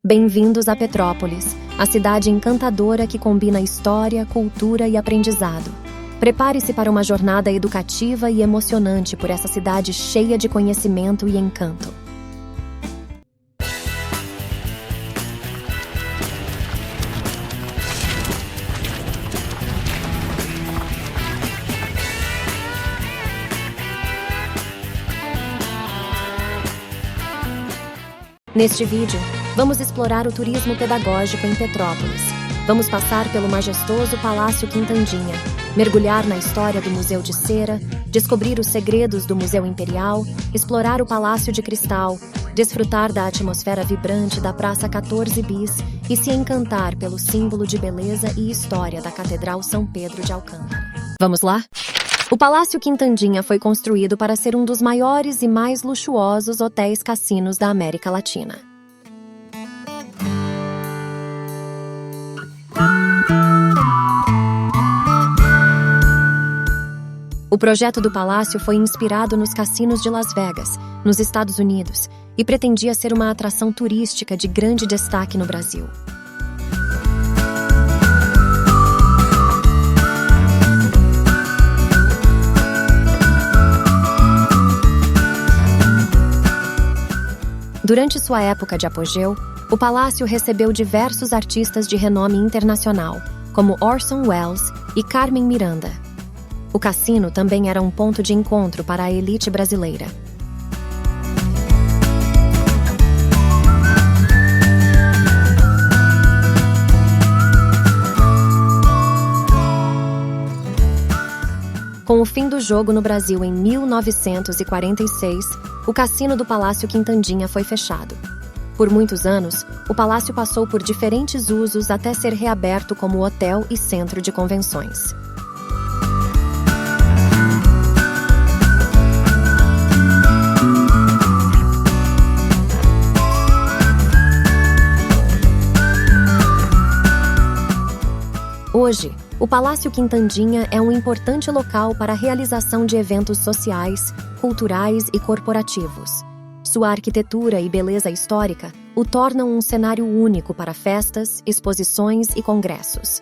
Bem-vindos a Petrópolis, a cidade encantadora que combina história, cultura e aprendizado. Prepare-se para uma jornada educativa e emocionante por essa cidade cheia de conhecimento e encanto. Neste vídeo, vamos explorar o turismo pedagógico em Petrópolis. Vamos passar pelo majestoso Palácio Quintandinha, mergulhar na história do Museu de Cera, descobrir os segredos do Museu Imperial, explorar o Palácio de Cristal, desfrutar da atmosfera vibrante da Praça 14 Bis e se encantar pelo símbolo de beleza e história da Catedral São Pedro de Alcântara. Vamos lá? O Palácio Quintandinha foi construído para ser um dos maiores e mais luxuosos hotéis-cassinos da América Latina. O projeto do palácio foi inspirado nos cassinos de Las Vegas, nos Estados Unidos, e pretendia ser uma atração turística de grande destaque no Brasil. Durante sua época de apogeu, o palácio recebeu diversos artistas de renome internacional, como Orson Welles e Carmen Miranda. O cassino também era um ponto de encontro para a elite brasileira. Com o fim do jogo no Brasil em 1946, o cassino do Palácio Quintandinha foi fechado. Por muitos anos, o palácio passou por diferentes usos até ser reaberto como hotel e centro de convenções. Hoje, o Palácio Quintandinha é um importante local para a realização de eventos sociais, culturais e corporativos. Sua arquitetura e beleza histórica o tornam um cenário único para festas, exposições e congressos.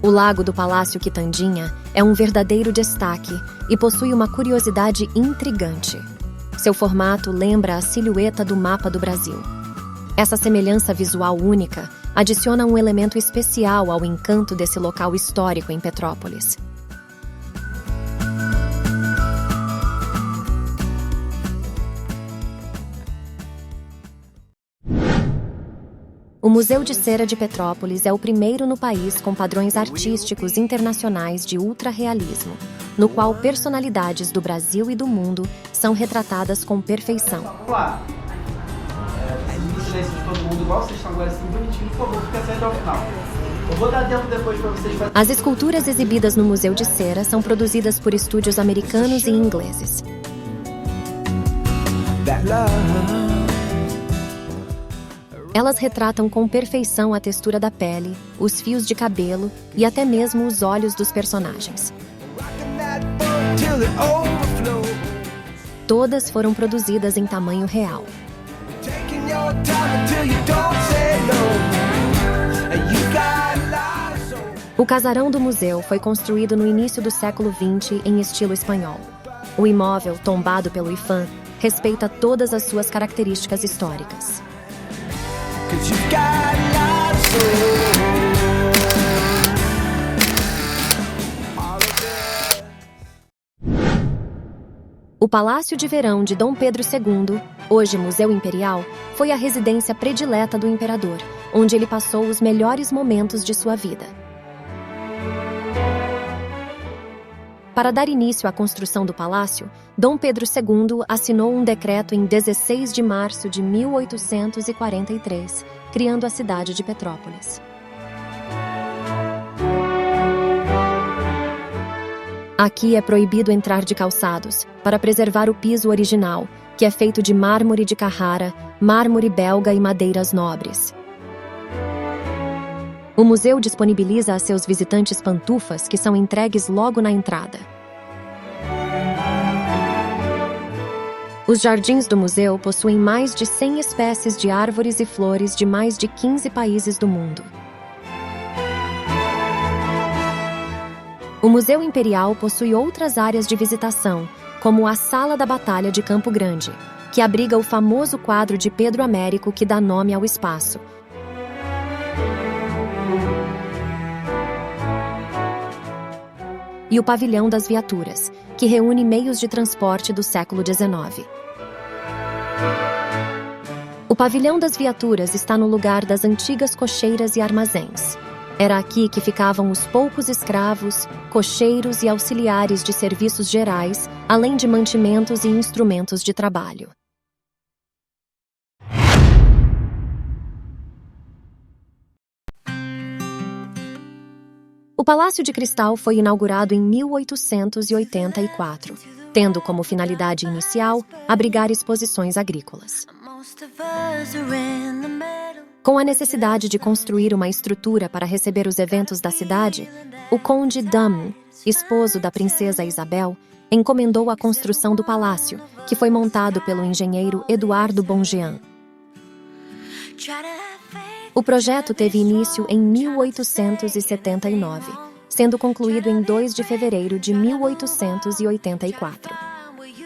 O lago do Palácio Quintandinha é um verdadeiro destaque e possui uma curiosidade intrigante. Seu formato lembra a silhueta do mapa do Brasil. Essa semelhança visual única adiciona um elemento especial ao encanto desse local histórico em Petrópolis. O Museu de Cera de Petrópolis é o primeiro no país com padrões artísticos internacionais de ultra-realismo, no qual personalidades do Brasil e do mundo são retratadas com perfeição. Claro. Silêncio de todo mundo, igual vocês estão agora assim, bonitinho, por favor, fica até o final. Eu vou dar tempo depois para vocês fazerem. As esculturas exibidas no Museu de Cera são produzidas por estúdios americanos e ingleses. Elas retratam com perfeição a textura da pele, os fios de cabelo e até mesmo os olhos dos personagens. Todas foram produzidas em tamanho real. O casarão do museu foi construído no início do século XX em estilo espanhol. O imóvel, tombado pelo IPHAN, respeita todas as suas características históricas. O Palácio de Verão de Dom Pedro II, hoje Museu Imperial, foi a residência predileta do imperador, onde ele passou os melhores momentos de sua vida. Para dar início à construção do palácio, Dom Pedro II assinou um decreto em 16 de março de 1843, criando a cidade de Petrópolis. Aqui é proibido entrar de calçados, para preservar o piso original, que é feito de mármore de Carrara, mármore belga e madeiras nobres. O museu disponibiliza a seus visitantes pantufas que são entregues logo na entrada. Os jardins do museu possuem mais de 100 espécies de árvores e flores de mais de 15 países do mundo. O Museu Imperial possui outras áreas de visitação, como a Sala da Batalha de Campo Grande, que abriga o famoso quadro de Pedro Américo que dá nome ao espaço. E o Pavilhão das Viaturas, que reúne meios de transporte do século XIX. O Pavilhão das Viaturas está no lugar das antigas cocheiras e armazéns. Era aqui que ficavam os poucos escravos, cocheiros e auxiliares de serviços gerais, além de mantimentos e instrumentos de trabalho. O Palácio de Cristal foi inaugurado em 1884, tendo como finalidade inicial abrigar exposições agrícolas. Com a necessidade de construir uma estrutura para receber os eventos da cidade, o conde Dam, esposo da princesa Isabel, encomendou a construção do palácio, que foi montado pelo engenheiro Eduardo Bonjean. O projeto teve início em 1879, sendo concluído em 2 de fevereiro de 1884.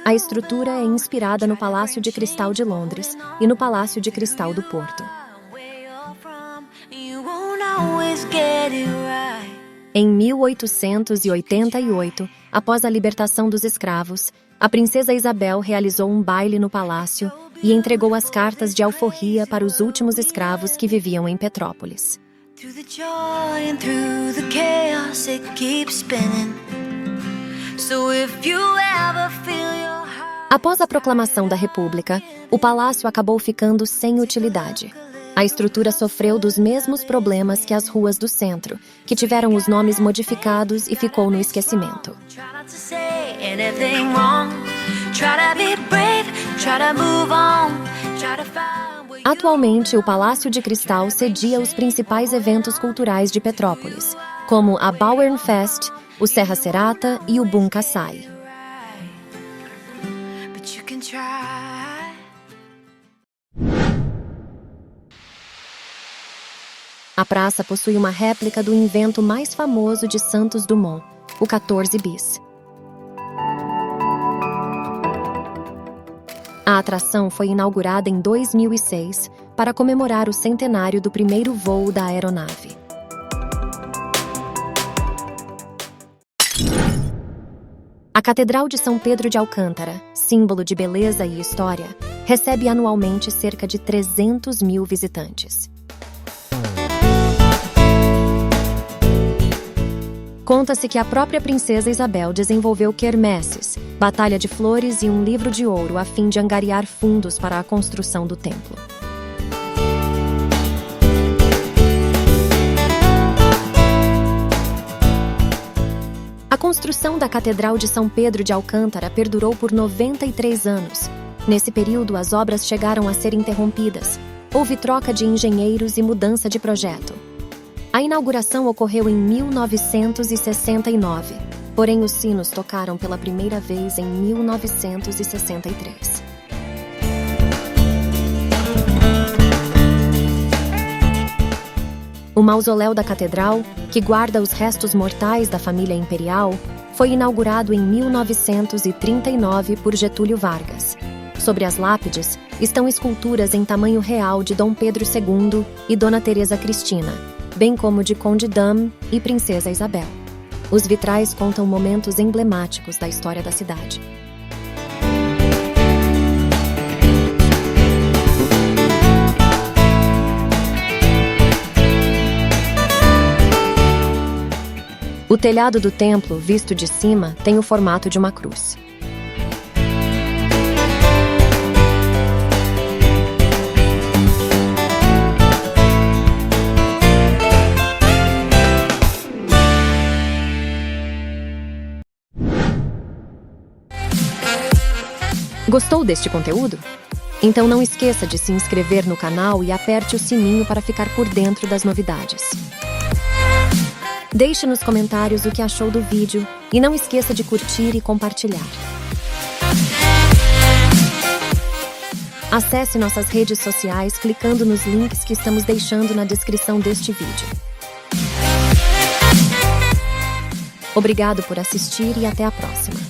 A estrutura é inspirada no Palácio de Cristal de Londres e no Palácio de Cristal do Porto. Em 1888, após a libertação dos escravos, a princesa Isabel realizou um baile no palácio e entregou as cartas de alforria para os últimos escravos que viviam em Petrópolis. Após a proclamação da República, o palácio acabou ficando sem utilidade. A estrutura sofreu dos mesmos problemas que as ruas do centro, que tiveram os nomes modificados e ficou no esquecimento. Atualmente, o Palácio de Cristal cedia os principais eventos culturais de Petrópolis, como a Bauernfest, o Serra Serata e o Bum Kassai. A praça possui uma réplica do invento mais famoso de Santos Dumont, o 14 bis. A atração foi inaugurada em 2006 para comemorar o centenário do primeiro voo da aeronave. A Catedral de São Pedro de Alcântara, símbolo de beleza e história, recebe anualmente cerca de 300 mil visitantes. Conta-se que a própria princesa Isabel desenvolveu quermesses, batalha de flores e um livro de ouro a fim de angariar fundos para a construção do templo. A construção da Catedral de São Pedro de Alcântara perdurou por 93 anos. Nesse período, as obras chegaram a ser interrompidas. Houve troca de engenheiros e mudança de projeto. A inauguração ocorreu em 1969, porém os sinos tocaram pela primeira vez em 1963. O mausoléu da catedral, que guarda os restos mortais da família imperial, foi inaugurado em 1939 por Getúlio Vargas. Sobre as lápides estão esculturas em tamanho real de Dom Pedro II e Dona Teresa Cristina, bem como de Conde Dam e Princesa Isabel. Os vitrais contam momentos emblemáticos da história da cidade. O telhado do templo, visto de cima, tem o formato de uma cruz. Gostou deste conteúdo? Então não esqueça de se inscrever no canal e aperte o sininho para ficar por dentro das novidades. Deixe nos comentários o que achou do vídeo e não esqueça de curtir e compartilhar. Acesse nossas redes sociais clicando nos links que estamos deixando na descrição deste vídeo. Obrigado por assistir e até a próxima.